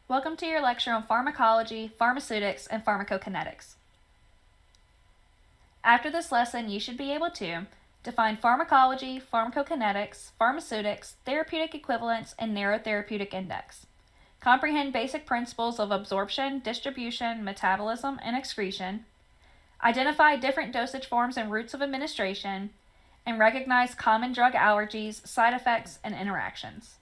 Welcome to your lecture on pharmacology, pharmaceutics, and pharmacokinetics. After this lesson, you should be able to define pharmacology, pharmacokinetics, pharmaceutics, therapeutic equivalence, and narrow therapeutic index. Comprehend basic principles of absorption, distribution, metabolism, and excretion. Identify different dosage forms and routes of administration, and recognize common drug allergies, side effects, and interactions.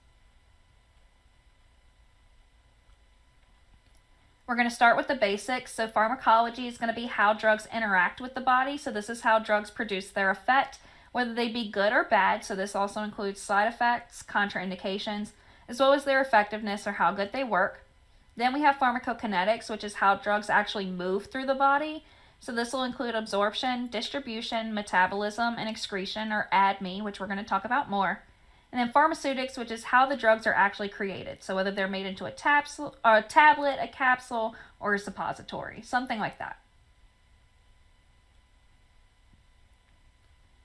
We're going to start with the basics. So pharmacology is going to be how drugs interact with the body. So this is how drugs produce their effect, whether they be good or bad. So this also includes side effects, contraindications, as well as their effectiveness or how good they work. Then we have pharmacokinetics, which is how drugs actually move through the body. So this will include absorption, distribution, metabolism, and excretion, or ADME, which we're going to talk about more. And then pharmaceutics, which is how the drugs are actually created. So whether they're made into a tablet, a capsule, or a suppository, something like that.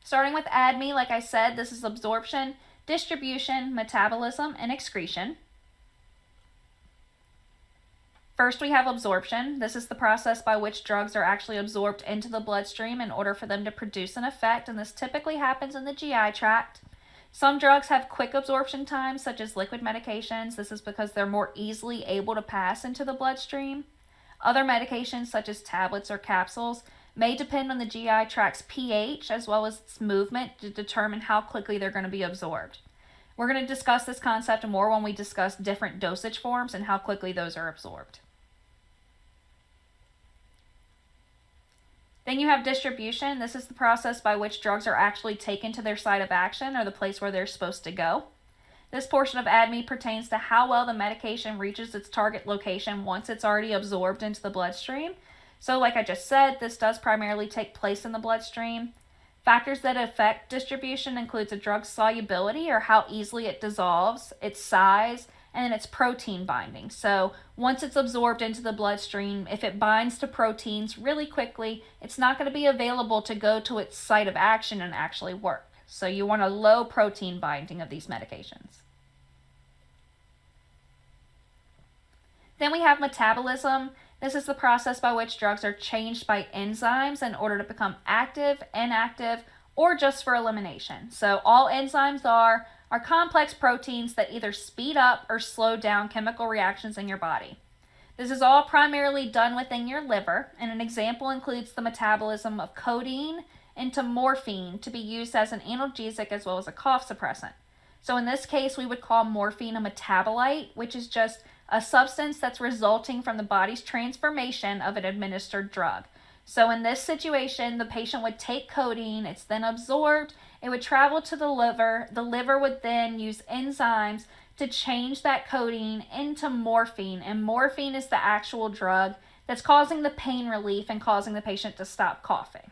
Starting with ADME, like I said, this is absorption, distribution, metabolism, and excretion. First, we have absorption. This is the process by which drugs are actually absorbed into the bloodstream in order for them to produce an effect, and this typically happens in the GI tract. Some drugs have quick absorption times, such as liquid medications. This is because they're more easily able to pass into the bloodstream. Other medications, such as tablets or capsules, may depend on the GI tract's pH as well as its movement to determine how quickly they're going to be absorbed. We're going to discuss this concept more when we discuss different dosage forms and how quickly those are absorbed. Then you have distribution. This is the process by which drugs are actually taken to their site of action, or the place where they're supposed to go. This portion of ADME pertains to how well the medication reaches its target location once it's already absorbed into the bloodstream. So like I just said, this does primarily take place in the bloodstream. Factors that affect distribution includes a drug's solubility, or how easily it dissolves, its size, and then its protein binding. So once it's absorbed into the bloodstream, if it binds to proteins really quickly, it's not going to be available to go to its site of action and actually work. So you want a low protein binding of these medications. Then we have metabolism. This is the process by which drugs are changed by enzymes in order to become active, inactive, or just for elimination. So all enzymes are complex proteins that either speed up or slow down chemical reactions in your body. This is all primarily done within your liver, and an example includes the metabolism of codeine into morphine to be used as an analgesic as well as a cough suppressant. So in this case, we would call morphine a metabolite, which is just a substance that's resulting from the body's transformation of an administered drug. So in this situation, the patient would take codeine, it's then absorbed, it would travel to the liver would then use enzymes to change that codeine into morphine, and morphine is the actual drug that's causing the pain relief and causing the patient to stop coughing.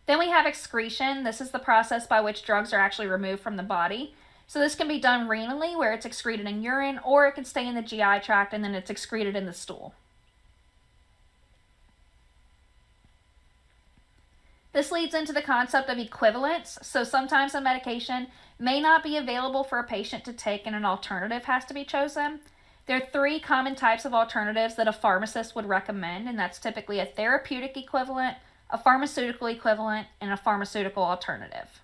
Then we have excretion. This is the process by which drugs are actually removed from the body. So this can be done renally, where it's excreted in urine, or it can stay in the GI tract and then it's excreted in the stool. This leads into the concept of equivalence. So sometimes a medication may not be available for a patient to take and an alternative has to be chosen. There are three common types of alternatives that a pharmacist would recommend, and that's typically a therapeutic equivalent, a pharmaceutical equivalent, and a pharmaceutical alternative.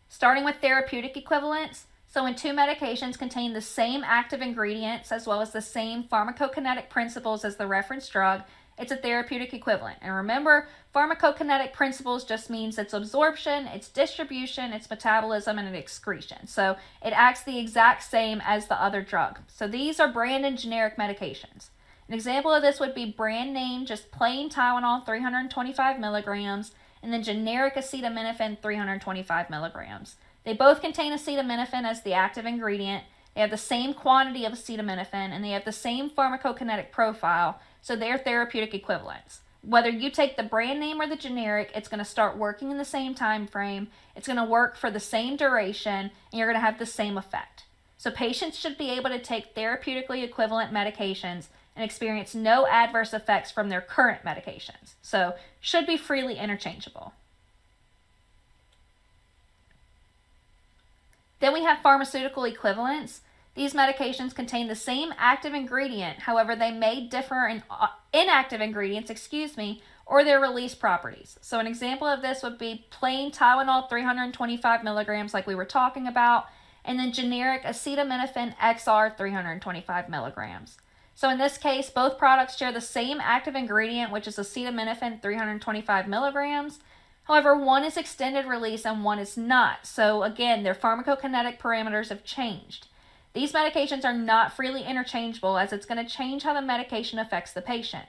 Starting with therapeutic equivalents, so when two medications contain the same active ingredients as well as the same pharmacokinetic principles as the reference drug, it's a therapeutic equivalent. And remember, pharmacokinetic principles just means its absorption, its distribution, its metabolism, and its excretion. So it acts the exact same as the other drug. So these are brand and generic medications. An example of this would be brand name, just plain Tylenol, 325 milligrams, and then generic acetaminophen, 325 milligrams. They both contain acetaminophen as the active ingredient. They have the same quantity of acetaminophen, and they have the same pharmacokinetic profile, so they're therapeutic equivalents. Whether you take the brand name or the generic, it's going to start working in the same time frame, it's going to work for the same duration, and you're going to have the same effect. So patients should be able to take therapeutically equivalent medications and experience no adverse effects from their current medications. So should be freely interchangeable. Then we have pharmaceutical equivalents. These medications contain the same active ingredient, however, they may differ in inactive ingredients, or their release properties. So an example of this would be plain Tylenol 325 milligrams like we were talking about, and then generic acetaminophen XR 325 milligrams. So in this case, both products share the same active ingredient, which is acetaminophen 325 milligrams. However, one is extended release and one is not. So again, their pharmacokinetic parameters have changed. These medications are not freely interchangeable, as it's going to change how the medication affects the patient.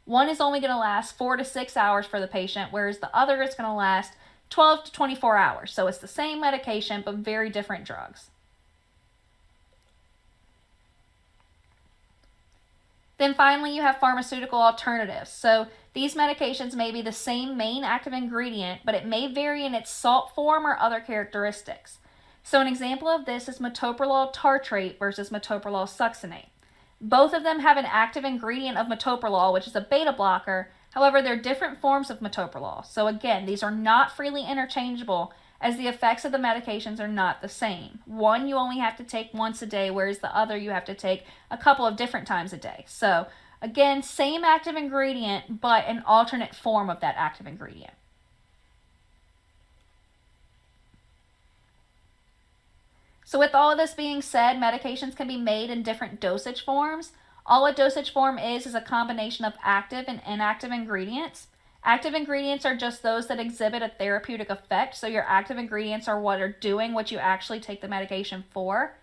One is only going to last 4 to 6 hours for the patient, whereas the other is going to last 12 to 24 hours. So it's the same medication, but very different drugs. Then finally, you have pharmaceutical alternatives. So these medications may be the same main active ingredient, but it may vary in its salt form or other characteristics. So an example of this is metoprolol tartrate versus metoprolol succinate. Both of them have an active ingredient of metoprolol, which is a beta blocker. However, they're different forms of metoprolol. So again, these are not freely interchangeable, as the effects of the medications are not the same. One you only have to take once a day, whereas the other you have to take a couple of different times a day. So again, same active ingredient, but an alternate form of that active ingredient. So with all of this being said, medications can be made in different dosage forms. All a dosage form is a combination of active and inactive ingredients. Active ingredients are just those that exhibit a therapeutic effect. So your active ingredients are what are doing what you actually take the medication for.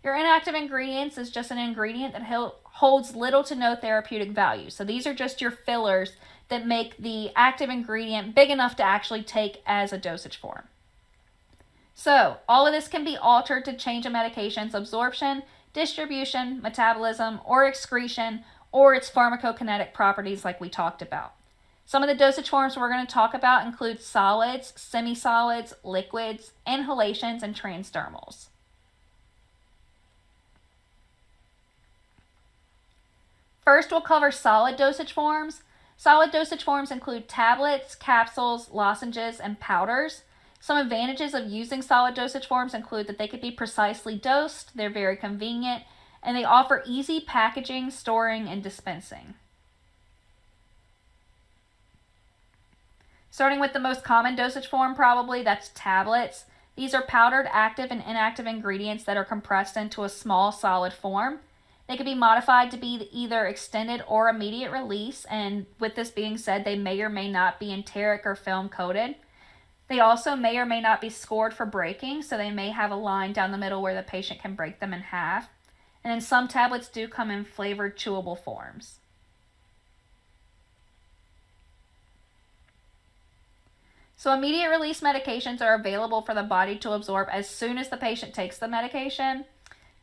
Your inactive ingredients is just an ingredient that holds little to no therapeutic value. So these are just your fillers that make the active ingredient big enough to actually take as a dosage form. So all of this can be altered to change a medication's absorption, distribution, metabolism, or excretion, or its pharmacokinetic properties like we talked about. Some of the dosage forms we're going to talk about include solids, semi-solids, liquids, inhalations, and transdermals. First, we'll cover solid dosage forms. Solid dosage forms include tablets, capsules, lozenges, and powders. Some advantages of using solid dosage forms include that they could be precisely dosed, they're very convenient, and they offer easy packaging, storing, and dispensing. Starting with the most common dosage form probably, that's tablets. These are powdered active and inactive ingredients that are compressed into a small solid form. They can be modified to be either extended or immediate release, and with this being said, they may or may not be enteric or film coated. They also may or may not be scored for breaking, so they may have a line down the middle where the patient can break them in half. And then some tablets do come in flavored chewable forms. So immediate release medications are available for the body to absorb as soon as the patient takes the medication.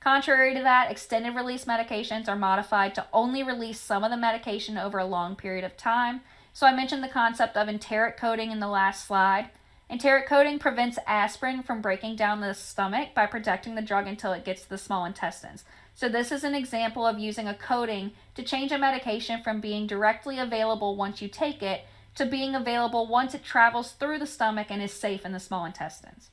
Contrary to that, extended release medications are modified to only release some of the medication over a long period of time. So I mentioned the concept of enteric coating in the last slide. Enteric coating prevents aspirin from breaking down the stomach by protecting the drug until it gets to the small intestines. So this is an example of using a coating to change a medication from being directly available once you take it to being available once it travels through the stomach and is safe in the small intestines.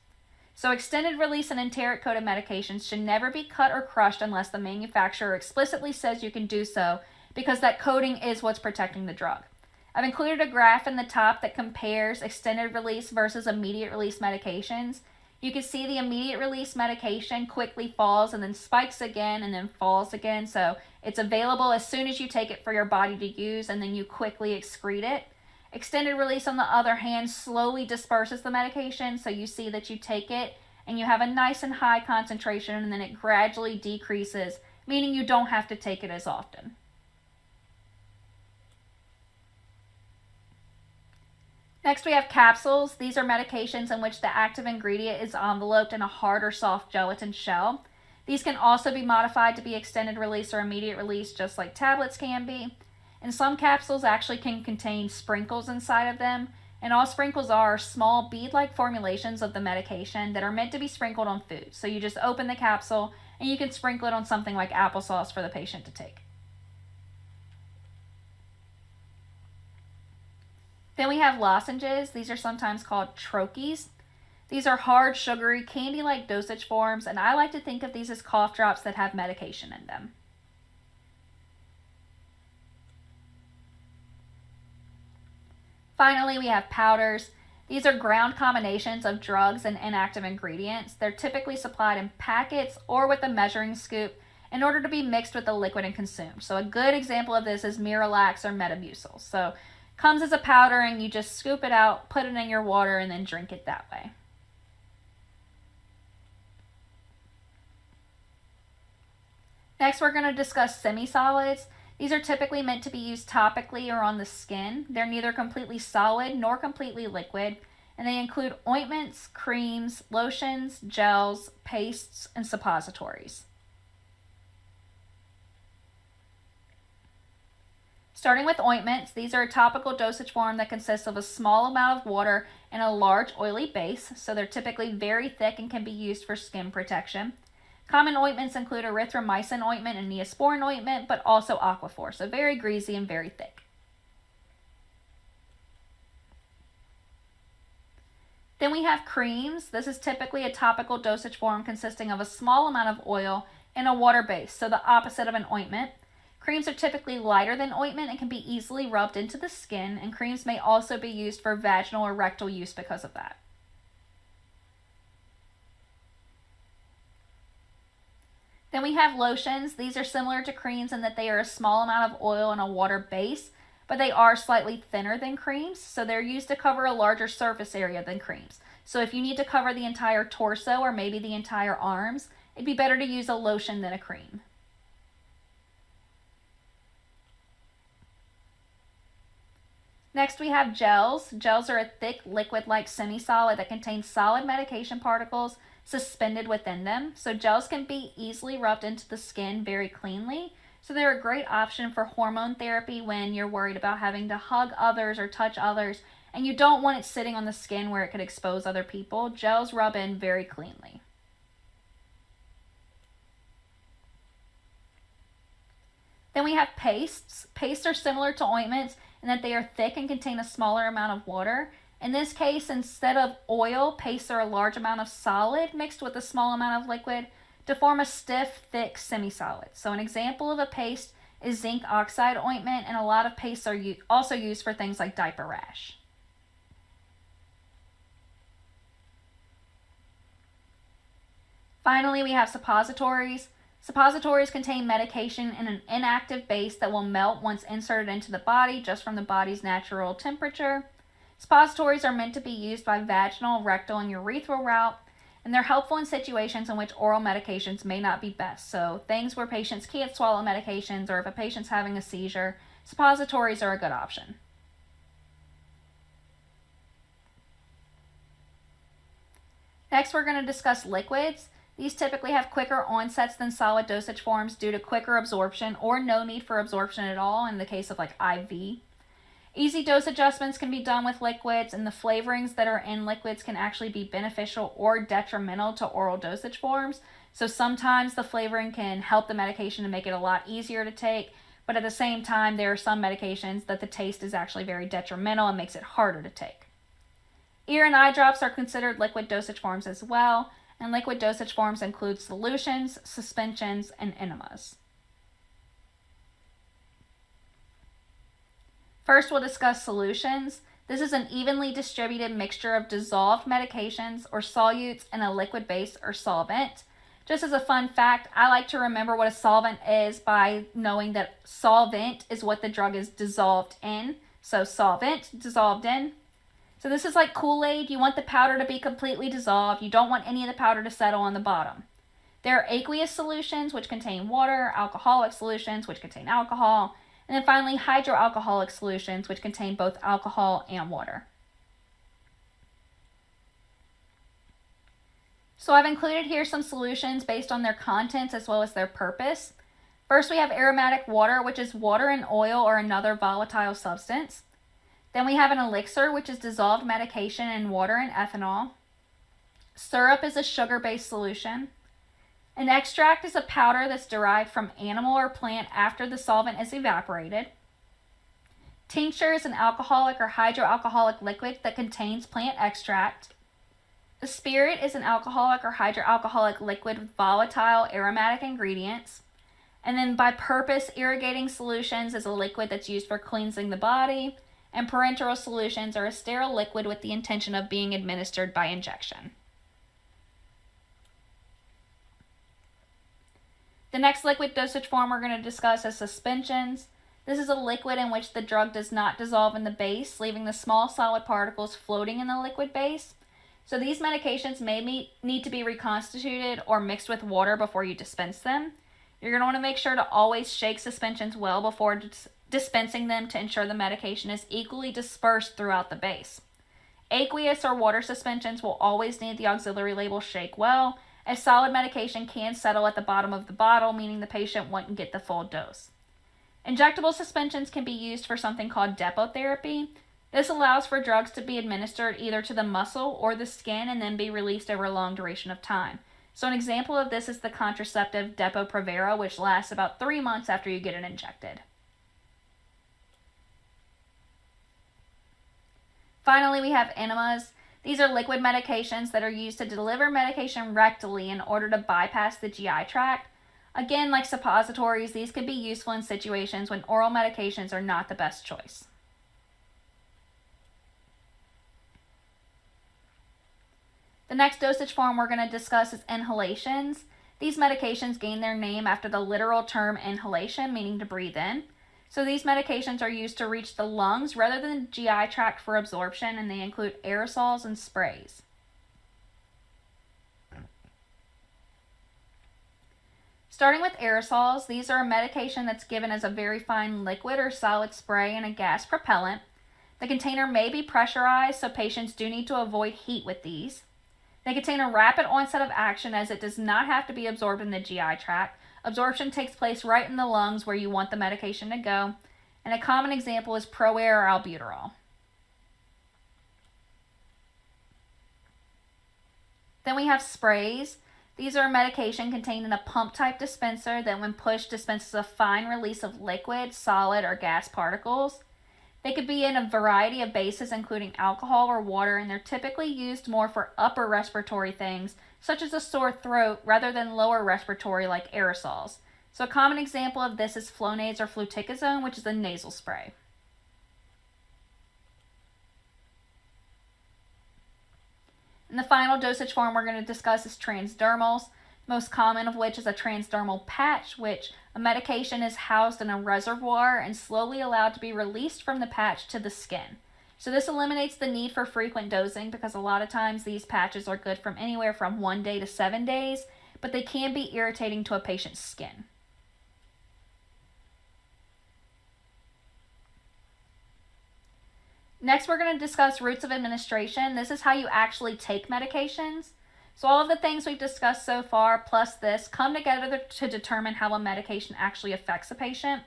So extended release and enteric coated medications should never be cut or crushed unless the manufacturer explicitly says you can do so, because that coating is what's protecting the drug. I've included a graph in the top that compares extended release versus immediate release medications. You can see the immediate release medication quickly falls and then spikes again and then falls again. So it's available as soon as you take it for your body to use, and then you quickly excrete it. Extended release, on the other hand, slowly disperses the medication. So you see that you take it and you have a nice and high concentration, and then it gradually decreases, meaning you don't have to take it as often. Next, we have capsules. These are medications in which the active ingredient is enveloped in a hard or soft gelatin shell. These can also be modified to be extended release or immediate release, just like tablets can be. And some capsules actually can contain sprinkles inside of them. And all sprinkles are small bead-like formulations of the medication that are meant to be sprinkled on food. So you just open the capsule and you can sprinkle it on something like applesauce for the patient to take. Then we have lozenges. These are sometimes called troches. These are hard, sugary, candy-like dosage forms, and I like to think of these as cough drops that have medication in them. Finally, we have powders. These are ground combinations of drugs and inactive ingredients. They're typically supplied in packets or with a measuring scoop in order to be mixed with the liquid and consumed. So a good example of this is Miralax or Metamucil. So comes as a powder and you just scoop it out, put it in your water, and then drink it that way. Next, we're going to discuss semi-solids. These are typically meant to be used topically or on the skin. They're neither completely solid nor completely liquid, and they include ointments, creams, lotions, gels, pastes, and suppositories. Starting with ointments, these are a topical dosage form that consists of a small amount of water and a large oily base, so they're typically very thick and can be used for skin protection. Common ointments include erythromycin ointment and neosporin ointment, but also Aquaphor, so very greasy and very thick. Then we have creams. This is typically a topical dosage form consisting of a small amount of oil and a water base, so the opposite of an ointment. Creams are typically lighter than ointment and can be easily rubbed into the skin, and creams may also be used for vaginal or rectal use because of that. Then we have lotions. These are similar to creams in that they are a small amount of oil and a water base, but they are slightly thinner than creams, so they're used to cover a larger surface area than creams. So if you need to cover the entire torso or maybe the entire arms, it'd be better to use a lotion than a cream. Next, we have gels. Gels are a thick, liquid-like semi-solid that contains solid medication particles suspended within them. So gels can be easily rubbed into the skin very cleanly. So they're a great option for hormone therapy when you're worried about having to hug others or touch others, and you don't want it sitting on the skin where it could expose other people. Gels rub in very cleanly. Then we have pastes. Pastes are similar to ointments in that they are thick and contain a smaller amount of water. In this case, instead of oil, pastes are a large amount of solid mixed with a small amount of liquid to form a stiff, thick semi-solid. So an example of a paste is zinc oxide ointment, and a lot of pastes are also used for things like diaper rash. Finally, we have suppositories. Suppositories contain medication in an inactive base that will melt once inserted into the body just from the body's natural temperature. Suppositories are meant to be used by vaginal, rectal, and urethral route, and they're helpful in situations in which oral medications may not be best. So things where patients can't swallow medications, or if a patient's having a seizure, suppositories are a good option. Next, we're going to discuss liquids. These typically have quicker onsets than solid dosage forms due to quicker absorption or no need for absorption at all in the case of like IV. Easy dose adjustments can be done with liquids, and the flavorings that are in liquids can actually be beneficial or detrimental to oral dosage forms. So sometimes the flavoring can help the medication to make it a lot easier to take, but at the same time, there are some medications that the taste is actually very detrimental and makes it harder to take. Ear and eye drops are considered liquid dosage forms as well, and liquid dosage forms include solutions, suspensions, and enemas. First, we'll discuss solutions. This is an evenly distributed mixture of dissolved medications or solutes in a liquid base or solvent. Just as a fun fact, I like to remember what a solvent is by knowing that solvent is what the drug is dissolved in. So solvent, dissolved in. So this is like Kool-Aid. You want the powder to be completely dissolved. You don't want any of the powder to settle on the bottom. There are aqueous solutions, which contain water, alcoholic solutions, which contain alcohol, and then finally hydroalcoholic solutions, which contain both alcohol and water. So I've included here some solutions based on their contents as well as their purpose. First, we have aromatic water, which is water and oil or another volatile substance. Then we have an elixir, which is dissolved medication in water and ethanol. Syrup is a sugar-based solution. An extract is a powder that's derived from animal or plant after the solvent is evaporated. Tincture is an alcoholic or hydroalcoholic liquid that contains plant extract. The spirit is an alcoholic or hydroalcoholic liquid with volatile aromatic ingredients. And then by purpose irrigating solutions is a liquid that's used for cleansing the body. And parenteral solutions are a sterile liquid with the intention of being administered by injection. The next liquid dosage form we're going to discuss is suspensions. This is a liquid in which the drug does not dissolve in the base, leaving the small solid particles floating in the liquid base. So these medications may need to be reconstituted or mixed with water before you dispense them. You're going to want to make sure to always shake suspensions well before dispensing them to ensure the medication is equally dispersed throughout the base. Aqueous or water suspensions will always need the auxiliary label shake well, as solid medication can settle at the bottom of the bottle, meaning the patient won't get the full dose. Injectable suspensions can be used for something called depot therapy. This allows for drugs to be administered either to the muscle or the skin and then be released over a long duration of time. So an example of this is the contraceptive Depo-Provera, which lasts about 3 months after you get it injected. Finally, we have enemas. These are liquid medications that are used to deliver medication rectally in order to bypass the GI tract. Again, like suppositories, these can be useful in situations when oral medications are not the best choice. The next dosage form we're going to discuss is inhalations. These medications gain their name after the literal term inhalation, meaning to breathe in. So these medications are used to reach the lungs rather than the GI tract for absorption, and they include aerosols and sprays. Starting with aerosols, these are a medication that's given as a very fine liquid or solid spray and a gas propellant. The container may be pressurized, so patients do need to avoid heat with these. They contain a rapid onset of action as it does not have to be absorbed in the GI tract. Absorption takes place right in the lungs where you want the medication to go. And a common example is ProAir or albuterol. Then we have sprays. These are a medication contained in a pump-type dispenser that when pushed dispenses a fine release of liquid, solid, or gas particles. They could be in a variety of bases, including alcohol or water, and they're typically used more for upper respiratory things, such as a sore throat, rather than lower respiratory like aerosols. So a common example of this is Flonase or fluticasone, which is a nasal spray. And the final dosage form we're going to discuss is transdermals, most common of which is a transdermal patch, which a medication is housed in a reservoir and slowly allowed to be released from the patch to the skin. So this eliminates the need for frequent dosing because a lot of times these patches are good from anywhere from 1 day to 7 days, but they can be irritating to a patient's skin. Next, we're going to discuss routes of administration. This is how you actually take medications. So all of the things we've discussed so far, plus this, come together to determine how a medication actually affects a patient.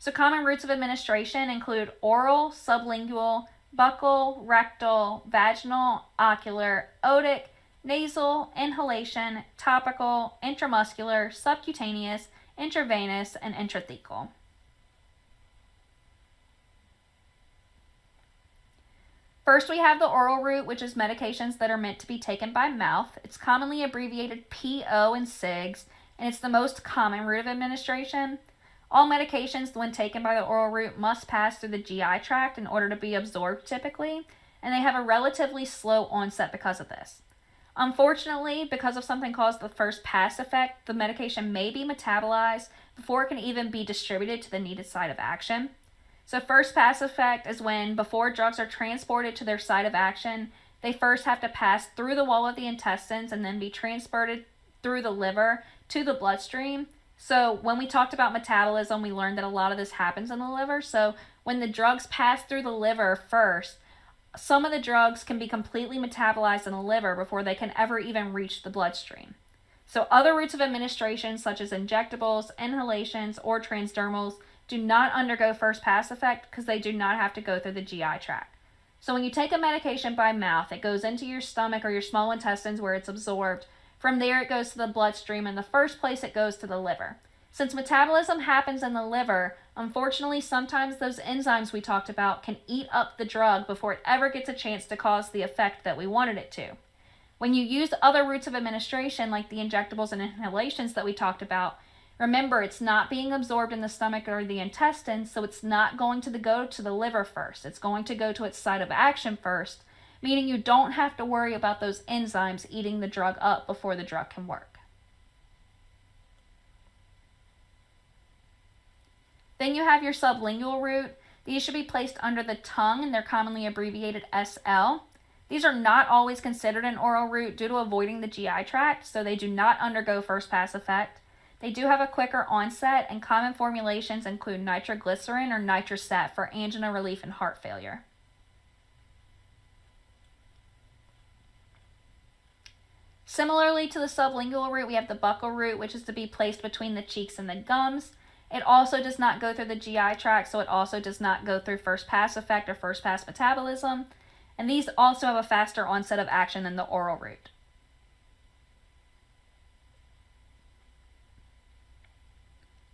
So common routes of administration include oral, sublingual, buccal, rectal, vaginal, ocular, otic, nasal, inhalation, topical, intramuscular, subcutaneous, intravenous, and intrathecal. First, we have the oral route, which is medications that are meant to be taken by mouth. It's commonly abbreviated PO in SIGs, and it's the most common route of administration. All medications, when taken by the oral route, must pass through the GI tract in order to be absorbed typically, and they have a relatively slow onset because of this. Unfortunately, because of something called the first pass effect, the medication may be metabolized before it can even be distributed to the needed site of action. So first pass effect is when, before drugs are transported to their site of action, they first have to pass through the wall of the intestines and then be transported through the liver to the bloodstream. So when we talked about metabolism, we learned that a lot of this happens in the liver. So when the drugs pass through the liver first, some of the drugs can be completely metabolized in the liver before they can ever even reach the bloodstream. So other routes of administration, such as injectables, inhalations, or transdermals, do not undergo first pass effect because they do not have to go through the GI tract. So when you take a medication by mouth, it goes into your stomach or your small intestines where it's absorbed. From there, it goes to the bloodstream. In the first place, it goes to the liver. Since metabolism happens in the liver, unfortunately, sometimes those enzymes we talked about can eat up the drug before it ever gets a chance to cause the effect that we wanted it to. When you use other routes of administration, like the injectables and inhalations that we talked about, remember, it's not being absorbed in the stomach or the intestines, so it's not going to go to the liver first. It's going to go to its site of action first, meaning you don't have to worry about those enzymes eating the drug up before the drug can work. Then you have your sublingual route. These should be placed under the tongue, and they're commonly abbreviated SL. These are not always considered an oral route due to avoiding the GI tract, so they do not undergo first pass effect. They do have a quicker onset, and common formulations include nitroglycerin or nitrostat for angina relief and heart failure. Similarly to the sublingual route, we have the buccal route, which is to be placed between the cheeks and the gums. It also does not go through the GI tract, so it also does not go through first pass effect or first pass metabolism. And these also have a faster onset of action than the oral route.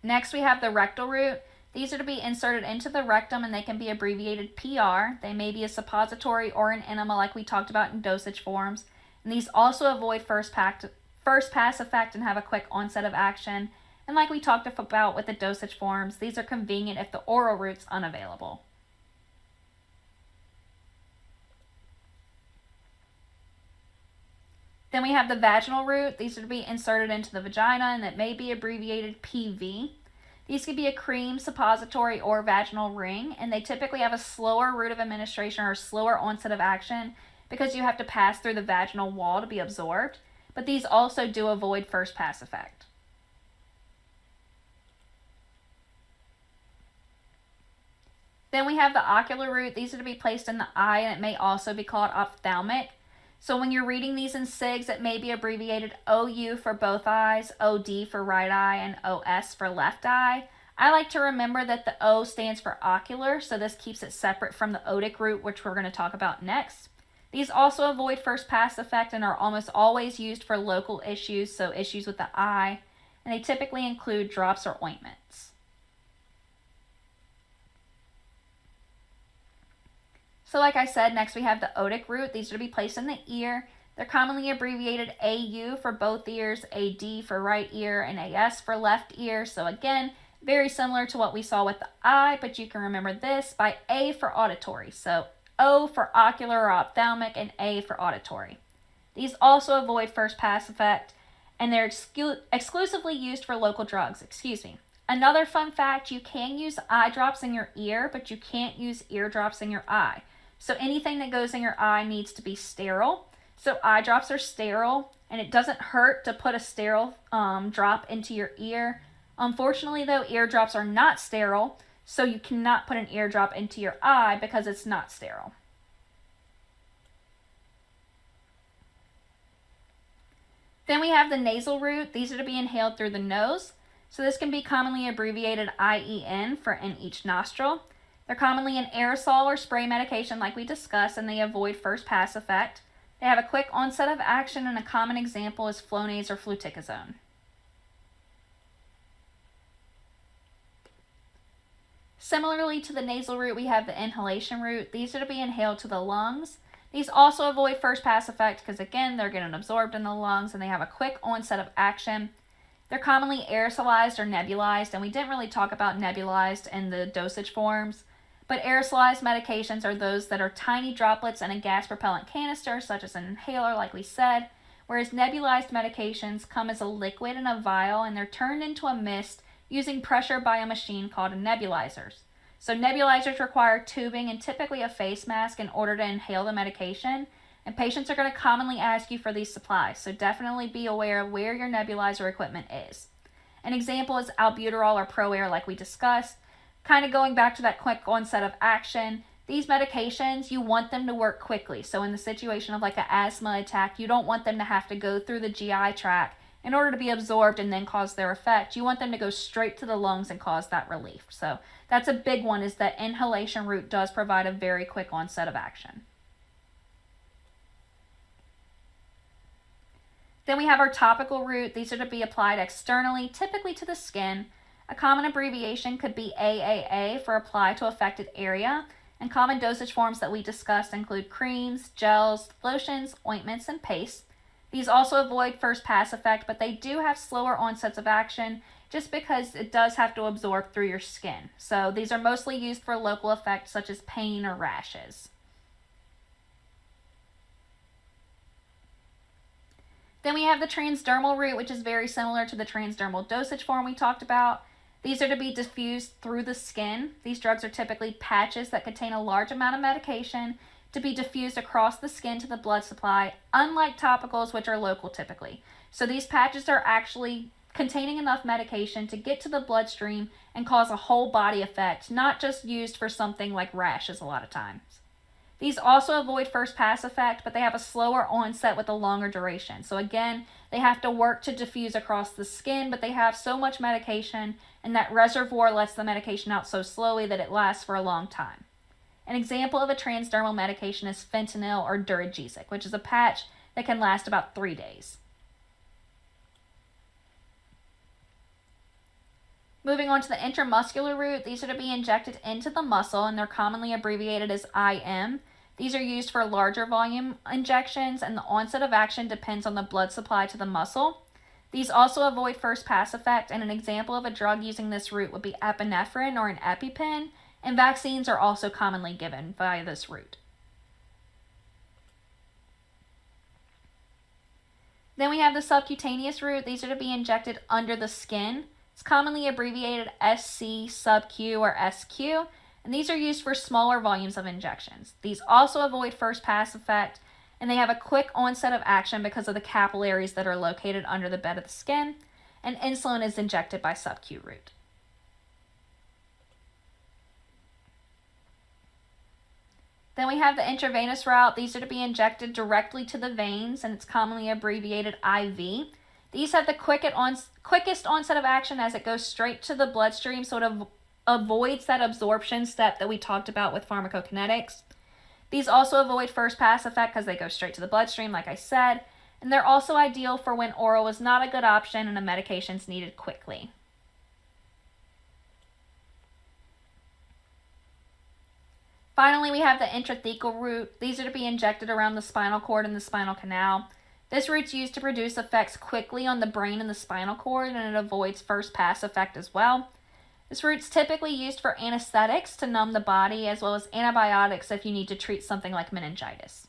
Next, we have the rectal route. These are to be inserted into the rectum, and they can be abbreviated PR. They may be a suppository or an enema like we talked about in dosage forms. And these also avoid first pass effect and have a quick onset of action. And like we talked about with the dosage forms, these are convenient if the oral route's unavailable. Then we have the vaginal route. These are to be inserted into the vagina, and that may be abbreviated PV. These could be a cream, suppository, or vaginal ring, and they typically have a slower route of administration or slower onset of action because you have to pass through the vaginal wall to be absorbed, but these also do avoid first pass effect. Then we have the ocular route. These are to be placed in the eye, and it may also be called ophthalmic. So when you're reading these in SIGs, it may be abbreviated OU for both eyes, OD for right eye, and OS for left eye. I like to remember that the O stands for ocular, so this keeps it separate from the otic route, which we're going to talk about next. These also avoid first pass effect and are almost always used for local issues, so issues with the eye, and they typically include drops or ointments. So like I said, next we have the otic route. These are to be placed in the ear. They're commonly abbreviated AU for both ears, AD for right ear, and AS for left ear. So again, very similar to what we saw with the eye, but you can remember this by A for auditory. So O for ocular or ophthalmic, and A for auditory. These also avoid first pass effect, and they're exclusively used for local drugs. Another fun fact, you can use eye drops in your ear, but you can't use eardrops in your eye. So anything that goes in your eye needs to be sterile. So eye drops are sterile, and it doesn't hurt to put a sterile drop into your ear. Unfortunately, though, eardrops are not sterile, so you cannot put an eardrop into your eye because it's not sterile. Then we have the nasal route. These are to be inhaled through the nose. So this can be commonly abbreviated IEN for in each nostril. They're commonly an aerosol or spray medication like we discussed, and they avoid first pass effect. They have a quick onset of action, and a common example is Flonase or fluticasone. Similarly to the nasal route, we have the inhalation route. These are to be inhaled to the lungs. These also avoid first pass effect because, again, they're getting absorbed in the lungs, and they have a quick onset of action. They're commonly aerosolized or nebulized, and we didn't really talk about nebulized in the dosage forms. But aerosolized medications are those that are tiny droplets in a gas propellant canister, such as an inhaler, like we said, whereas nebulized medications come as a liquid in a vial, and they're turned into a mist using pressure by a machine called nebulizers. So nebulizers require tubing and typically a face mask in order to inhale the medication, and patients are going to commonly ask you for these supplies, so definitely be aware of where your nebulizer equipment is. An example is albuterol or ProAir, like we discussed. Kind of going back to that quick onset of action, these medications, you want them to work quickly. So in the situation of like an asthma attack, you don't want them to have to go through the GI tract in order to be absorbed and then cause their effect. You want them to go straight to the lungs and cause that relief. So that's a big one, is that inhalation route does provide a very quick onset of action. Then we have our topical route. These are to be applied externally, typically to the skin. A common abbreviation could be AAA for apply to affected area, and common dosage forms that we discussed include creams, gels, lotions, ointments, and pastes. These also avoid first pass effect, but they do have slower onsets of action just because it does have to absorb through your skin. So these are mostly used for local effects such as pain or rashes. Then we have the transdermal route, which is very similar to the transdermal dosage form we talked about. These are to be diffused through the skin. These drugs are typically patches that contain a large amount of medication to be diffused across the skin to the blood supply, unlike topicals, which are local typically. So these patches are actually containing enough medication to get to the bloodstream and cause a whole body effect, not just used for something like rashes a lot of times. These also avoid first pass effect, but they have a slower onset with a longer duration. So again, they have to work to diffuse across the skin, but they have so much medication, and that reservoir lets the medication out so slowly that it lasts for a long time. An example of a transdermal medication is fentanyl or Duragesic, which is a patch that can last about 3 days. Moving on to the intramuscular route, these are to be injected into the muscle, and they're commonly abbreviated as IM. These are used for larger volume injections, and the onset of action depends on the blood supply to the muscle. These also avoid first pass effect, and an example of a drug using this route would be epinephrine or an EpiPen, and vaccines are also commonly given via this route. Then we have the subcutaneous route. These are to be injected under the skin. It's commonly abbreviated SC, sub-Q, or SQ, and these are used for smaller volumes of injections. These also avoid first pass effect, and they have a quick onset of action because of the capillaries that are located under the bed of the skin, and insulin is injected by sub-Q route. Then we have the intravenous route. These are to be injected directly to the veins, and it's commonly abbreviated IV. These have the quickest onset of action as it goes straight to the bloodstream, so it avoids that absorption step that we talked about with pharmacokinetics. These also avoid first pass effect because they go straight to the bloodstream, like I said, and they're also ideal for when oral is not a good option and a medication is needed quickly. Finally, we have the intrathecal route. These are to be injected around the spinal cord and the spinal canal. This route's used to produce effects quickly on the brain and the spinal cord, and it avoids first pass effect as well. This route's typically used for anesthetics to numb the body, as well as antibiotics if you need to treat something like meningitis.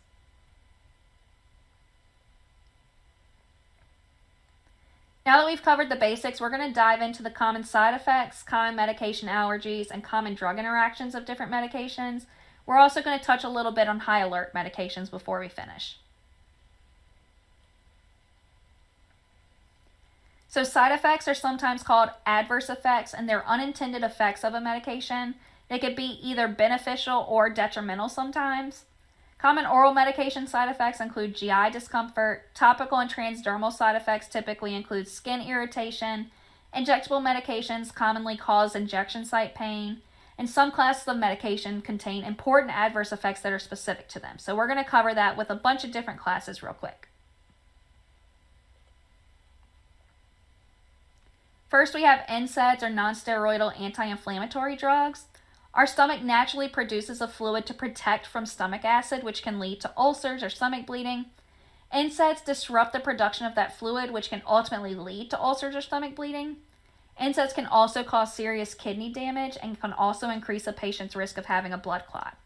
Now that we've covered the basics, we're going to dive into the common side effects, common medication allergies, and common drug interactions of different medications. We're also going to touch a little bit on high alert medications before we finish. So side effects are sometimes called adverse effects, and they're unintended effects of a medication. They could be either beneficial or detrimental sometimes. Common oral medication side effects include GI discomfort. Topical and transdermal side effects typically include skin irritation. Injectable medications commonly cause injection site pain. And some classes of medication contain important adverse effects that are specific to them. So we're going to cover that with a bunch of different classes real quick. First, we have NSAIDs or non-steroidal anti-inflammatory drugs. Our stomach naturally produces a fluid to protect from stomach acid, which can lead to ulcers or stomach bleeding. NSAIDs disrupt the production of that fluid, which can ultimately lead to ulcers or stomach bleeding. NSAIDs can also cause serious kidney damage and can also increase a patient's risk of having a blood clot.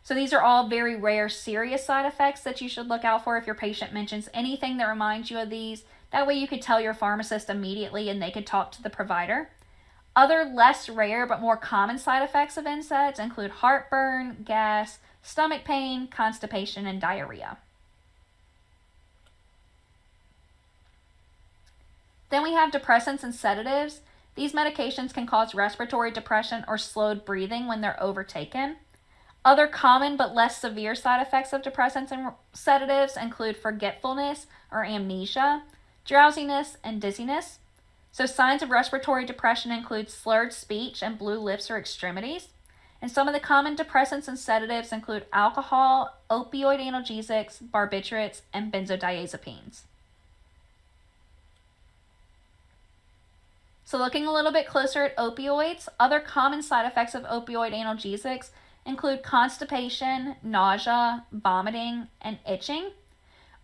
So these are all very rare, serious side effects that you should look out for if your patient mentions anything that reminds you of these. That way you could tell your pharmacist immediately and they could talk to the provider. Other less rare but more common side effects of NSAIDs include heartburn, gas, stomach pain, constipation, and diarrhea. Then we have depressants and sedatives. These medications can cause respiratory depression or slowed breathing when they're overtaken. Other common but less severe side effects of depressants and sedatives include forgetfulness or amnesia, drowsiness, and dizziness. So signs of respiratory depression include slurred speech and blue lips or extremities. And some of the common depressants and sedatives include alcohol, opioid analgesics, barbiturates, and benzodiazepines. So looking a little bit closer at opioids, other common side effects of opioid analgesics include constipation, nausea, vomiting, and itching.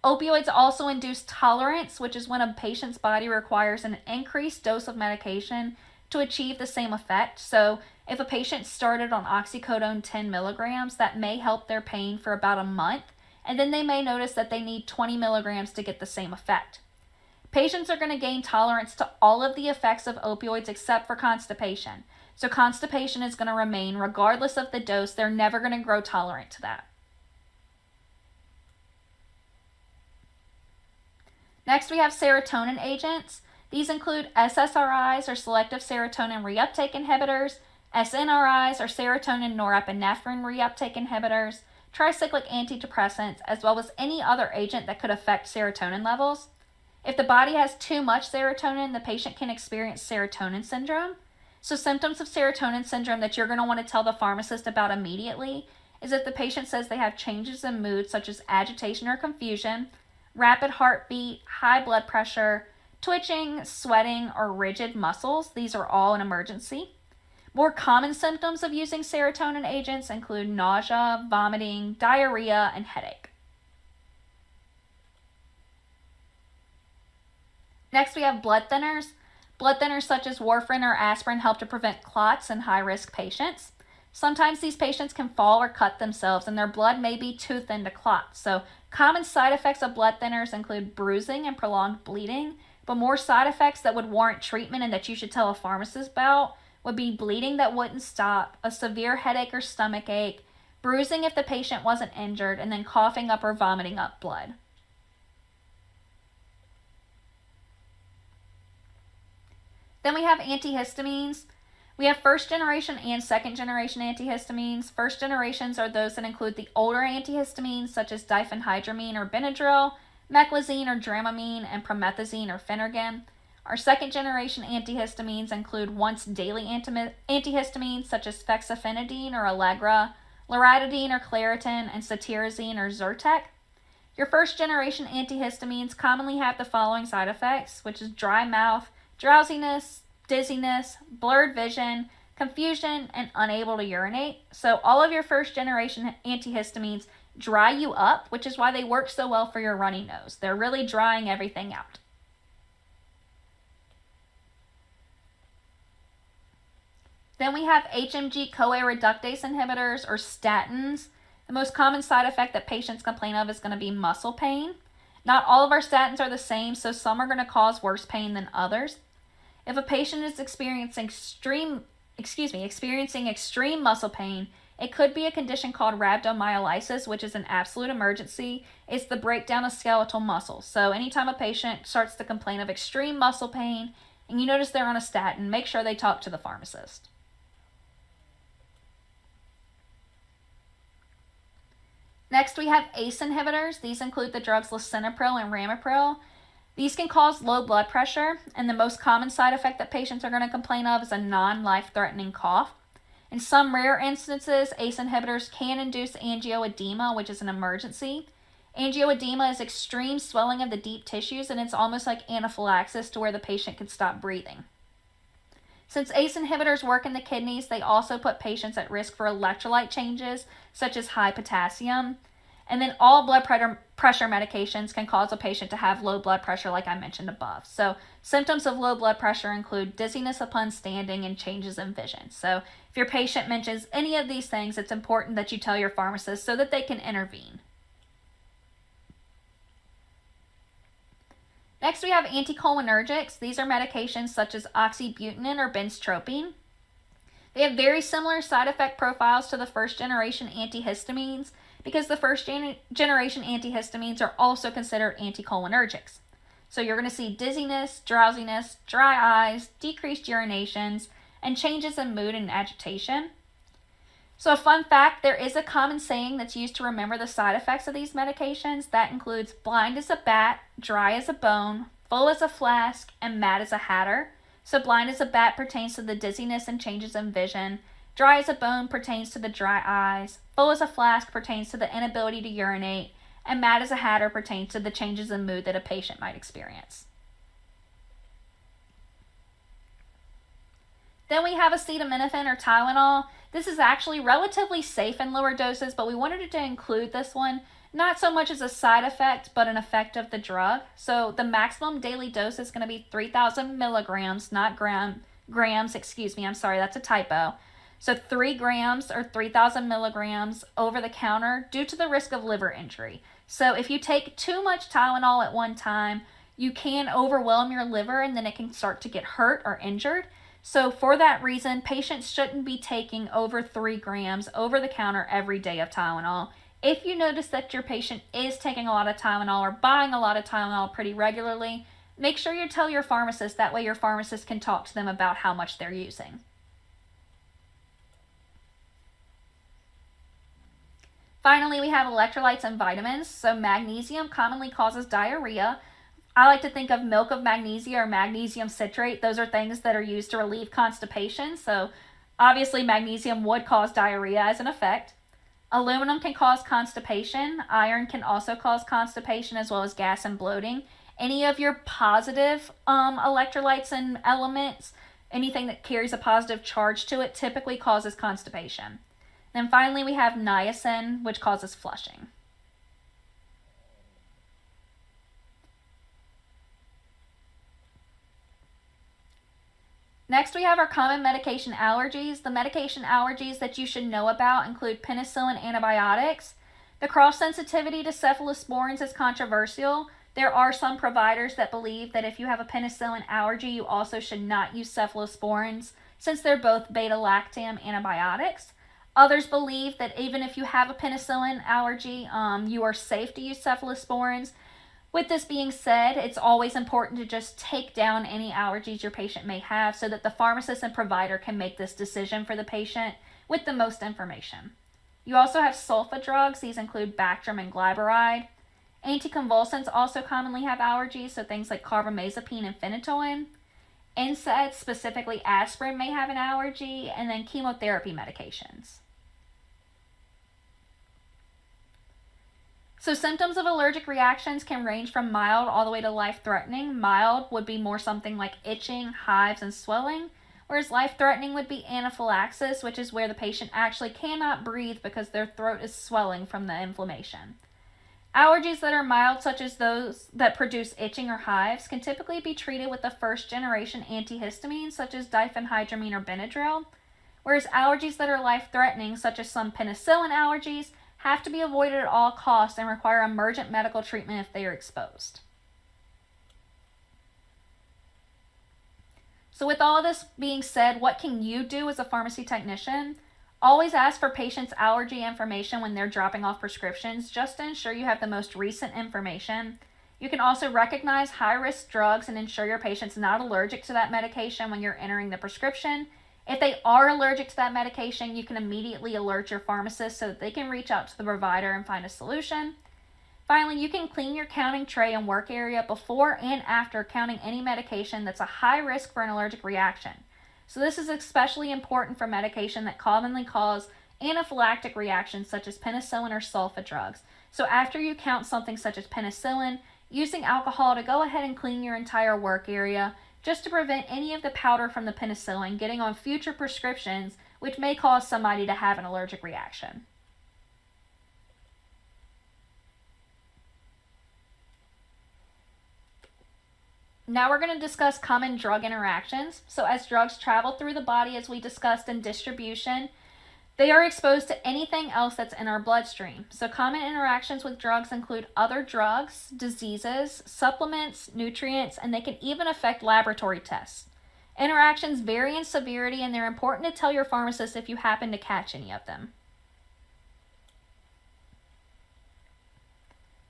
Opioids also induce tolerance, which is when a patient's body requires an increased dose of medication to achieve the same effect. So if a patient started on oxycodone 10 milligrams, that may help their pain for about a month, and then they may notice that they need 20 milligrams to get the same effect. Patients are going to gain tolerance to all of the effects of opioids except for constipation. So constipation is going to remain regardless of the dose. They're never going to grow tolerant to that. Next, we have serotonin agents. These include SSRIs, or selective serotonin reuptake inhibitors, SNRIs, or serotonin norepinephrine reuptake inhibitors, tricyclic antidepressants, as well as any other agent that could affect serotonin levels. If the body has too much serotonin, the patient can experience serotonin syndrome. So symptoms of serotonin syndrome that you're going to want to tell the pharmacist about immediately is if the patient says they have changes in mood such as agitation or confusion, rapid heartbeat, high blood pressure, twitching, sweating, or rigid muscles. These are all an emergency. More common symptoms of using serotonin agents include nausea, vomiting, diarrhea, and headache. Next, we have blood thinners. Blood thinners such as warfarin or aspirin help to prevent clots in high-risk patients. Sometimes these patients can fall or cut themselves, and their blood may be too thin to clot. So common side effects of blood thinners include bruising and prolonged bleeding, but more side effects that would warrant treatment and that you should tell a pharmacist about would be bleeding that wouldn't stop, a severe headache or stomach ache, bruising if the patient wasn't injured, and then coughing up or vomiting up blood. Then we have antihistamines. We have first generation and second generation antihistamines. First generations are those that include the older antihistamines such as diphenhydramine or Benadryl, meclizine or Dramamine, and promethazine or Phenergan. Our second generation antihistamines include once daily antihistamines such as fexofenadine or Allegra, loratadine or Claritin, and cetirizine or Zyrtec. Your first generation antihistamines commonly have the following side effects, which is dry mouth, drowsiness, dizziness, blurred vision, confusion, and unable to urinate. So all of your first generation antihistamines dry you up, which is why they work so well for your runny nose. They're really drying everything out. Then we have HMG-CoA reductase inhibitors, or statins. The most common side effect that patients complain of is going to be muscle pain. Not all of our statins are the same, so some are going to cause worse pain than others. If a patient is experiencing extreme muscle pain, it could be a condition called rhabdomyolysis, which is an absolute emergency. It's the breakdown of skeletal muscles. So anytime a patient starts to complain of extreme muscle pain and you notice they're on a statin, make sure they talk to the pharmacist. Next, we have ACE inhibitors. These include the drugs lisinopril and ramipril. These can cause low blood pressure, and the most common side effect that patients are going to complain of is a non-life-threatening cough. In some rare instances, ACE inhibitors can induce angioedema, which is an emergency. Angioedema is extreme swelling of the deep tissues, and it's almost like anaphylaxis to where the patient can stop breathing. Since ACE inhibitors work in the kidneys, they also put patients at risk for electrolyte changes, such as high potassium. And then all blood pressure medications can cause a patient to have low blood pressure, like I mentioned above. So symptoms of low blood pressure include dizziness upon standing and changes in vision. So if your patient mentions any of these things, it's important that you tell your pharmacist so that they can intervene. Next, we have anticholinergics. These are medications such as oxybutynin or benztropine. They have very similar side effect profiles to the first generation antihistamines because the first generation antihistamines are also considered anticholinergics. So you're going to see dizziness, drowsiness, dry eyes, decreased urinations, and changes in mood and agitation. So a fun fact, there is a common saying that's used to remember the side effects of these medications. That includes blind as a bat, dry as a bone, full as a flask, and mad as a hatter. So blind as a bat pertains to the dizziness and changes in vision. Dry as a bone pertains to the dry eyes. Full as a flask pertains to the inability to urinate. And mad as a hatter pertains to the changes in mood that a patient might experience. Then we have acetaminophen or Tylenol. This is actually relatively safe in lower doses, but we wanted to include this one not so much as a side effect, but an effect of the drug. So the maximum daily dose is going to be 3,000 milligrams, not grams, excuse me, I'm sorry, that's a typo. So 3 grams or 3,000 milligrams over the counter due to the risk of liver injury. So if you take too much Tylenol at one time, you can overwhelm your liver and then it can start to get hurt or injured. So for that reason, patients shouldn't be taking over 3 grams over the counter every day of Tylenol. If you notice that your patient is taking a lot of Tylenol or buying a lot of Tylenol pretty regularly, make sure you tell your pharmacist. That way your pharmacist can talk to them about how much they're using. Finally, we have electrolytes and vitamins. So magnesium commonly causes diarrhea. I like to think of milk of magnesia or magnesium citrate. Those are things that are used to relieve constipation. So obviously magnesium would cause diarrhea as an effect. Aluminum can cause constipation. Iron can also cause constipation as well as gas and bloating. Any of your positive electrolytes and elements, anything that carries a positive charge to it, typically causes constipation. Then finally we have niacin, which causes flushing. Next, we have our common medication allergies. The medication allergies that you should know about include penicillin antibiotics. The cross-sensitivity to cephalosporins is controversial. There are some providers that believe that if you have a penicillin allergy, you also should not use cephalosporins since they're both beta-lactam antibiotics. Others believe that even if you have a penicillin allergy, you are safe to use cephalosporins. With this being said, it's always important to just take down any allergies your patient may have so that the pharmacist and provider can make this decision for the patient with the most information. You also have sulfa drugs. These include Bactrim and glyburide. Anticonvulsants also commonly have allergies, so things like carbamazepine and phenytoin. NSAIDs, specifically aspirin, may have an allergy, and then chemotherapy medications. So symptoms of allergic reactions can range from mild all the way to life-threatening. Mild would be more something like itching, hives, and swelling, whereas life-threatening would be anaphylaxis, which is where the patient actually cannot breathe because their throat is swelling from the inflammation. Allergies that are mild, such as those that produce itching or hives, can typically be treated with the first-generation antihistamines, such as diphenhydramine or Benadryl, whereas allergies that are life-threatening, such as some penicillin allergies, have to be avoided at all costs and require emergent medical treatment if they are exposed. So with all of this being said, what can you do as a pharmacy technician? Always ask for patients' allergy information when they're dropping off prescriptions, just to ensure you have the most recent information. You can also recognize high-risk drugs and ensure your patient's not allergic to that medication when you're entering the prescription. If they are allergic to that medication, you can immediately alert your pharmacist so that they can reach out to the provider and find a solution. Finally, you can clean your counting tray and work area before and after counting any medication that's a high risk for an allergic reaction. So this is especially important for medication that commonly cause anaphylactic reactions such as penicillin or sulfa drugs. So after you count something such as penicillin, using alcohol to go ahead and clean your entire work area just to prevent any of the powder from the penicillin getting on future prescriptions, which may cause somebody to have an allergic reaction. Now we're going to discuss common drug interactions. So as drugs travel through the body, as we discussed in distribution, they are exposed to anything else that's in our bloodstream. So common interactions with drugs include other drugs, diseases, supplements, nutrients, and they can even affect laboratory tests. Interactions vary in severity, and they're important to tell your pharmacist if you happen to catch any of them.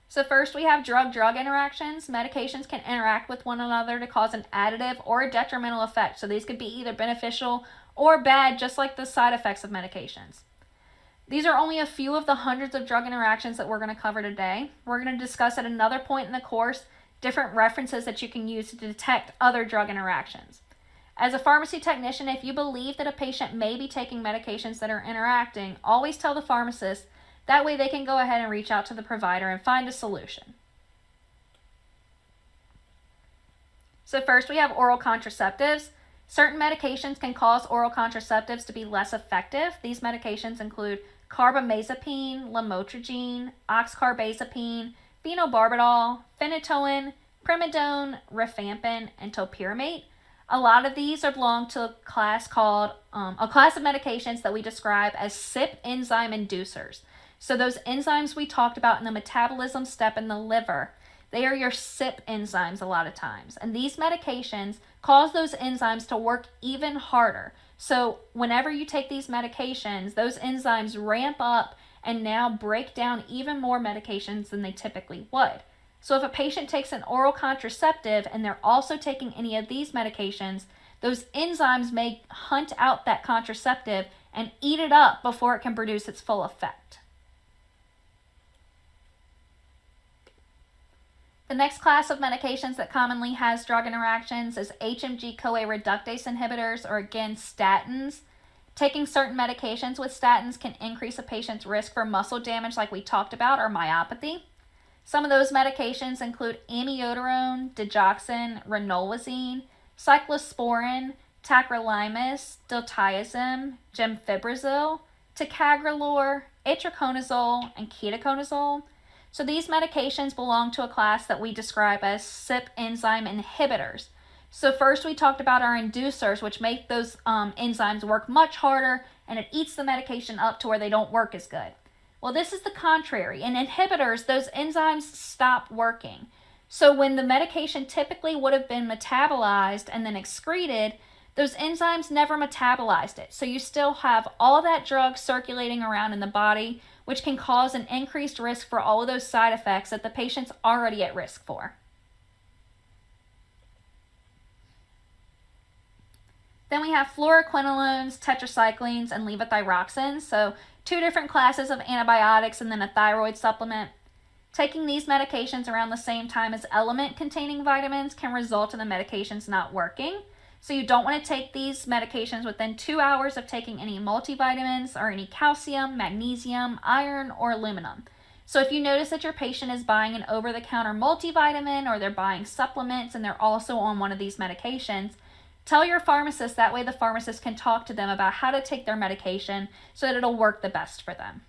So first we have drug-drug interactions. Medications can interact with one another to cause an additive or a detrimental effect. So these could be either beneficial or bad, just like the side effects of medications. These are only a few of the hundreds of drug interactions that we're going to cover today. We're going to discuss at another point in the course different references that you can use to detect other drug interactions. As a pharmacy technician, if you believe that a patient may be taking medications that are interacting, always tell the pharmacist. That way they can go ahead and reach out to the provider and find a solution. So first we have oral contraceptives. Certain medications can cause oral contraceptives to be less effective. These medications include carbamazepine, lamotrigine, oxcarbazepine, phenobarbital, phenytoin, primidone, rifampin, and topiramate. A lot of these belong to a class called a class of medications that we describe as CYP enzyme inducers. So those enzymes we talked about in the metabolism step in the liver, they are your CYP enzymes a lot of times. And these medications cause those enzymes to work even harder. So whenever you take these medications, those enzymes ramp up and now break down even more medications than they typically would. So if a patient takes an oral contraceptive and they're also taking any of these medications, those enzymes may hunt out that contraceptive and eat it up before it can produce its full effect. The next class of medications that commonly has drug interactions is HMG-CoA reductase inhibitors, or again, statins. Taking certain medications with statins can increase a patient's risk for muscle damage like we talked about, or myopathy. Some of those medications include amiodarone, digoxin, ranolazine, cyclosporin, tacrolimus, diltiazem, gemfibrozil, ticagrelor, itraconazole, and ketoconazole. So these medications belong to a class that we describe as CYP enzyme inhibitors. So first we talked about our inducers, which make those enzymes work much harder, and it eats the medication up to where they don't work as good. Well, this is the contrary. In inhibitors, those enzymes stop working. So when the medication typically would have been metabolized and then excreted, those enzymes never metabolized it. So you still have all that drug circulating around in the body, which can cause an increased risk for all of those side effects that the patient's already at risk for. Then we have fluoroquinolones, tetracyclines, and levothyroxine. So 2 different classes of antibiotics and then a thyroid supplement. Taking these medications around the same time as element-containing vitamins can result in the medications not working. So you don't want to take these medications within 2 hours of taking any multivitamins or any calcium, magnesium, iron, or aluminum. So if you notice that your patient is buying an over-the-counter multivitamin or they're buying supplements and they're also on one of these medications, tell your pharmacist, that way the pharmacist can talk to them about how to take their medication so that it'll work the best for them.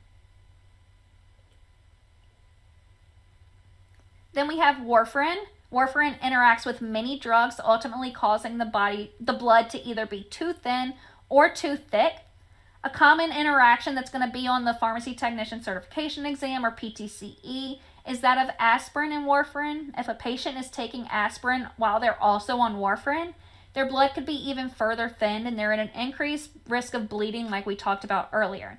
Then we have warfarin. Warfarin interacts with many drugs, ultimately causing the blood to either be too thin or too thick. A common interaction that's going to be on the pharmacy technician certification exam, or PTCE, is that of aspirin and warfarin. If a patient is taking aspirin while they're also on warfarin, their blood could be even further thinned and they're at an increased risk of bleeding like we talked about earlier.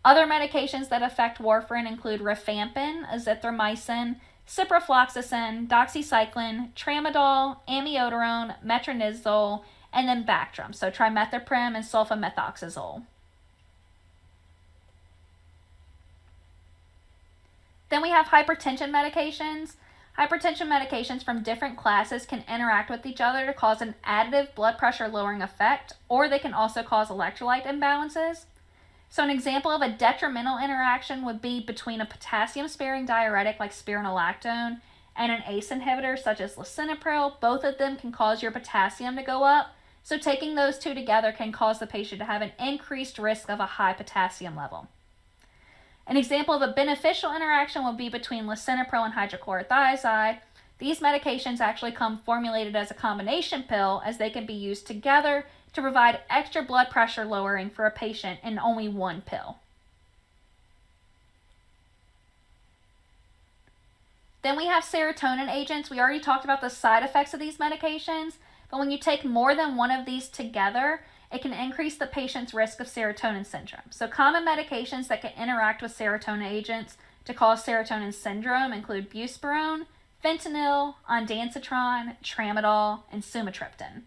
Other medications that affect warfarin include rifampin, azithromycin, ciprofloxacin, doxycycline, tramadol, amiodarone, metronidazole, and then Bactrim, so trimethoprim and sulfamethoxazole. Then we have hypertension medications. Hypertension medications from different classes can interact with each other to cause an additive blood pressure lowering effect, or they can also cause electrolyte imbalances. So an example of a detrimental interaction would be between a potassium-sparing diuretic like spironolactone and an ACE inhibitor such as lisinopril. Both of them can cause your potassium to go up. So taking those 2 together can cause the patient to have an increased risk of a high potassium level. An example of a beneficial interaction would be between lisinopril and hydrochlorothiazide. These medications actually come formulated as a combination pill, as they can be used together to provide extra blood pressure lowering for a patient in only one pill. Then we have serotonin agents. We already talked about the side effects of these medications, but when you take more than one of these together, it can increase the patient's risk of serotonin syndrome. So common medications that can interact with serotonin agents to cause serotonin syndrome include buspirone, fentanyl, ondansetron, tramadol, and sumatriptan.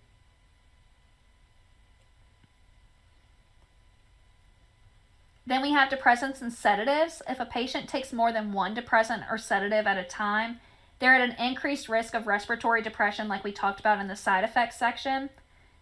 Then we have depressants and sedatives. If a patient takes more than one depressant or sedative at a time, they're at an increased risk of respiratory depression like we talked about in the side effects section.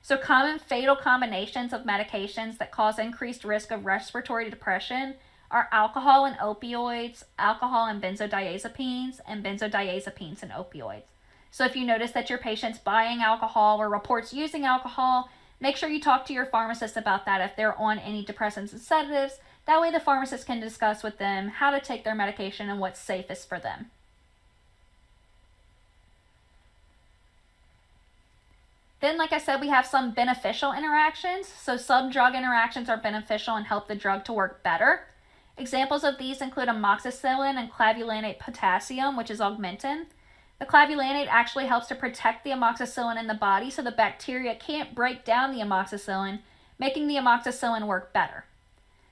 So common fatal combinations of medications that cause increased risk of respiratory depression are alcohol and opioids, alcohol and benzodiazepines and opioids. So if you notice that your patient's buying alcohol or reports using alcohol, make sure you talk to your pharmacist about that if they're on any depressants and sedatives, That way the pharmacist can discuss with them how to take their medication and what's safest for them. Then, like I said, we have some beneficial interactions. So some drug interactions are beneficial and help the drug to work better. Examples of these include amoxicillin and clavulanate potassium, which is augmentin. The clavulanate actually helps to protect the amoxicillin in the body so the bacteria can't break down the amoxicillin, making the amoxicillin work better.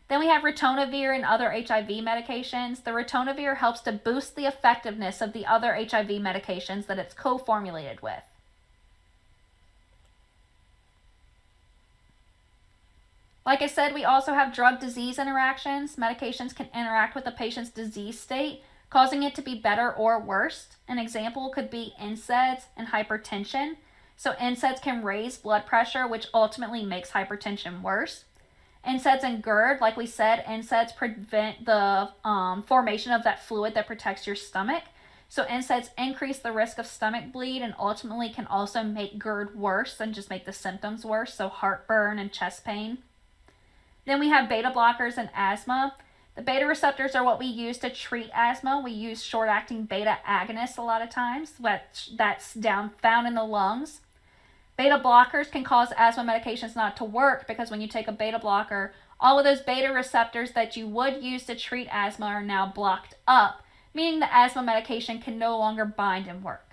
Then we have ritonavir and other HIV medications. The ritonavir helps to boost the effectiveness of the other HIV medications that it's co-formulated with. Like I said, we also have drug-disease interactions. Medications can interact with a patient's disease state, causing it to be better or worse. An example could be NSAIDs and hypertension. So NSAIDs can raise blood pressure, which ultimately makes hypertension worse. NSAIDs and GERD, like we said, NSAIDs prevent the formation of that fluid that protects your stomach. So NSAIDs increase the risk of stomach bleed and ultimately can also make GERD worse and just make the symptoms worse, so heartburn and chest pain. Then we have beta blockers and asthma. The beta receptors are what we use to treat asthma. We use short-acting beta agonists a lot of times. That's found in the lungs. Beta blockers can cause asthma medications not to work because when you take a beta blocker, all of those beta receptors that you would use to treat asthma are now blocked up, meaning the asthma medication can no longer bind and work.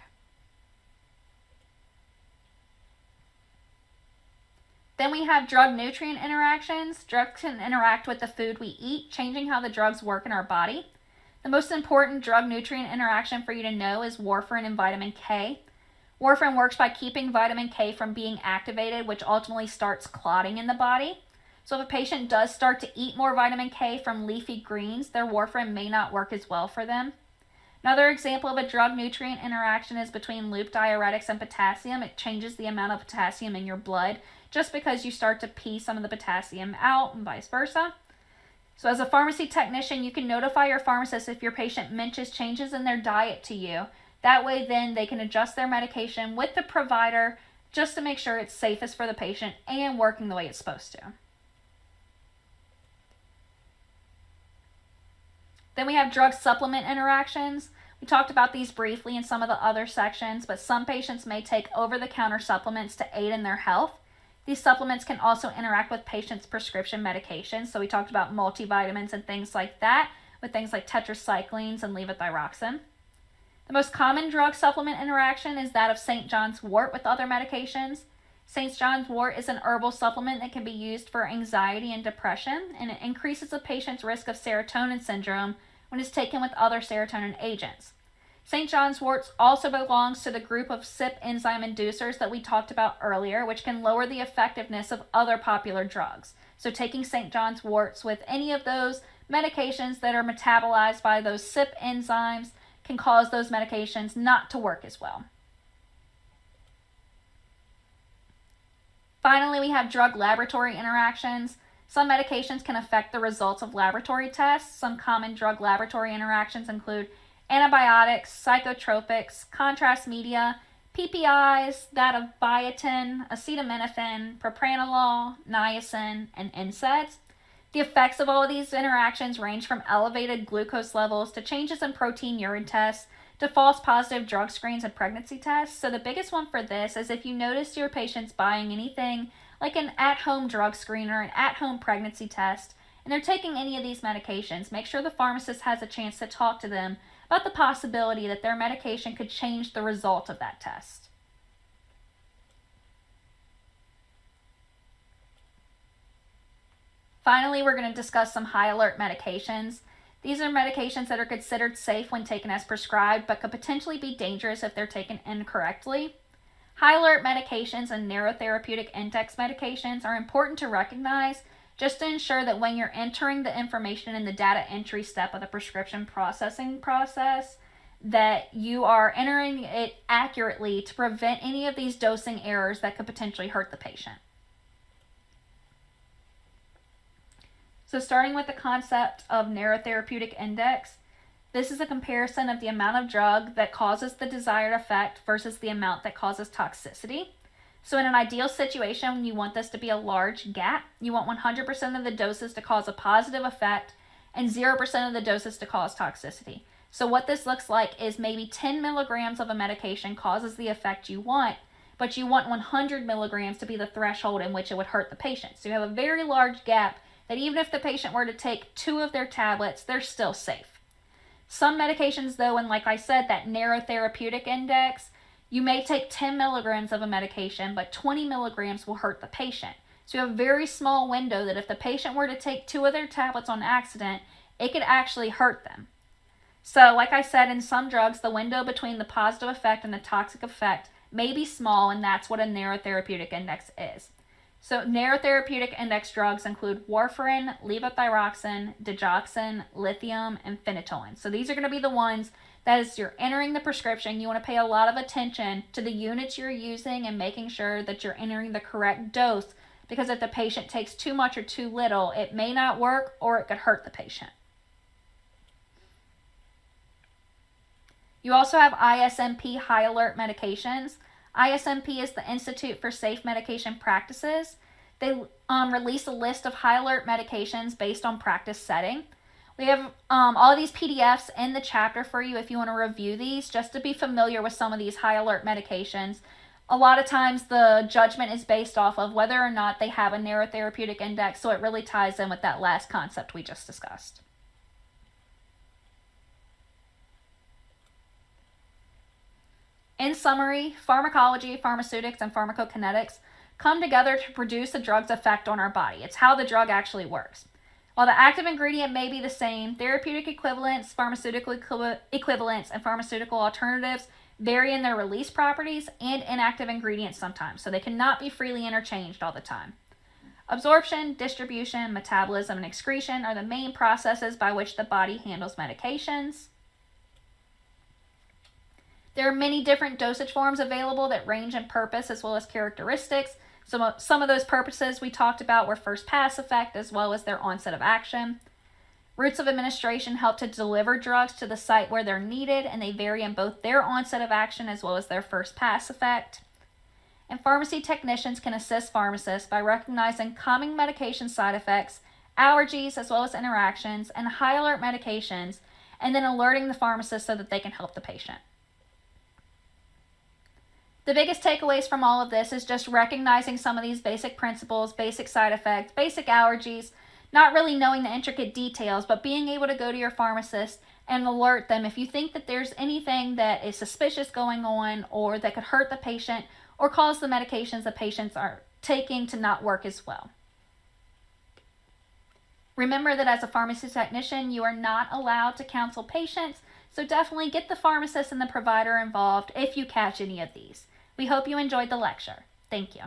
Then we have drug-nutrient interactions. Drugs can interact with the food we eat, changing how the drugs work in our body. The most important drug-nutrient interaction for you to know is warfarin and vitamin K. Warfarin works by keeping vitamin K from being activated, which ultimately starts clotting in the body. So if a patient does start to eat more vitamin K from leafy greens, their warfarin may not work as well for them. Another example of a drug-nutrient interaction is between loop diuretics and potassium. It changes the amount of potassium in your blood just because you start to pee some of the potassium out and vice versa. So as a pharmacy technician, you can notify your pharmacist if your patient mentions changes in their diet to you. That way then they can adjust their medication with the provider just to make sure it's safest for the patient and working the way it's supposed to. Then we have drug supplement interactions. We talked about these briefly in some of the other sections, but some patients may take over-the-counter supplements to aid in their health. These supplements can also interact with patients' prescription medications. So we talked about multivitamins and things like that, with things like tetracyclines and levothyroxine. The most common drug supplement interaction is that of St. John's wort with other medications. St. John's wort is an herbal supplement that can be used for anxiety and depression, and it increases a patient's risk of serotonin syndrome when it's taken with other serotonin agents. St. John's wort also belongs to the group of CYP enzyme inducers that we talked about earlier, which can lower the effectiveness of other popular drugs. So taking St. John's worts with any of those medications that are metabolized by those CYP enzymes can cause those medications not to work as well. Finally, we have drug laboratory interactions. Some medications can affect the results of laboratory tests. Some common drug laboratory interactions include antibiotics, psychotropics, contrast media, PPIs, that of biotin, acetaminophen, propranolol, niacin, and NSAIDs. The effects of all of these interactions range from elevated glucose levels to changes in protein urine tests to false positive drug screens and pregnancy tests. So the biggest one for this is if you notice your patients buying anything like an at-home drug screen or an at-home pregnancy test, and they're taking any of these medications, make sure the pharmacist has a chance to talk to them about the possibility that their medication could change the result of that test. Finally, we're going to discuss some high alert medications. These are medications that are considered safe when taken as prescribed, but could potentially be dangerous if they're taken incorrectly. High alert medications and narrow therapeutic index medications are important to recognize just to ensure that when you're entering the information in the data entry step of the prescription processing process, that you are entering it accurately to prevent any of these dosing errors that could potentially hurt the patient. So starting with the concept of narrow therapeutic index, this is a comparison of the amount of drug that causes the desired effect versus the amount that causes toxicity. So in an ideal situation, you want this to be a large gap. You want 100% of the doses to cause a positive effect and 0% of the doses to cause toxicity. So what this looks like is maybe 10 milligrams of a medication causes the effect you want, but you want 100 milligrams to be the threshold in which it would hurt the patient. So you have a very large gap that even if the patient were to take 2 of their tablets, they're still safe. Some medications though, and like I said, that narrow therapeutic index, you may take 10 milligrams of a medication, but 20 milligrams will hurt the patient. So you have a very small window that if the patient were to take 2 of their tablets on accident, it could actually hurt them. So like I said, in some drugs, the window between the positive effect and the toxic effect may be small, and that's what a narrow therapeutic index is. So narrow therapeutic index drugs include warfarin, levothyroxine, digoxin, lithium, and phenytoin. So these are going to be the ones that as you're entering the prescription, you want to pay a lot of attention to the units you're using and making sure that you're entering the correct dose, because if the patient takes too much or too little, it may not work or it could hurt the patient. You also have ISMP high alert medications. ISMP is the Institute for Safe Medication Practices. They release a list of high alert medications based on practice setting. We have all of these PDFs in the chapter for you if you want to review these, just to be familiar with some of these high alert medications. A lot of times the judgment is based off of whether or not they have a narrow therapeutic index, so it really ties in with that last concept we just discussed. In summary, pharmacology, pharmaceutics, and pharmacokinetics come together to produce a drug's effect on our body. It's how the drug actually works. While the active ingredient may be the same, therapeutic equivalents, pharmaceutical equivalents, and pharmaceutical alternatives vary in their release properties and inactive ingredients sometimes, so they cannot be freely interchanged all the time. Absorption, distribution, metabolism, and excretion are the main processes by which the body handles medications. There are many different dosage forms available that range in purpose as well as characteristics. Some of those purposes we talked about were first pass effect as well as their onset of action. Routes of administration help to deliver drugs to the site where they're needed, and they vary in both their onset of action as well as their first pass effect. And pharmacy technicians can assist pharmacists by recognizing common medication side effects, allergies, as well as interactions, and high alert medications, and then alerting the pharmacist so that they can help the patient. The biggest takeaways from all of this is just recognizing some of these basic principles, basic side effects, basic allergies, not really knowing the intricate details, but being able to go to your pharmacist and alert them if you think that there's anything that is suspicious going on or that could hurt the patient or cause the medications the patients are taking to not work as well. Remember that as a pharmacy technician, you are not allowed to counsel patients, so definitely get the pharmacist and the provider involved if you catch any of these. We hope you enjoyed the lecture. Thank you.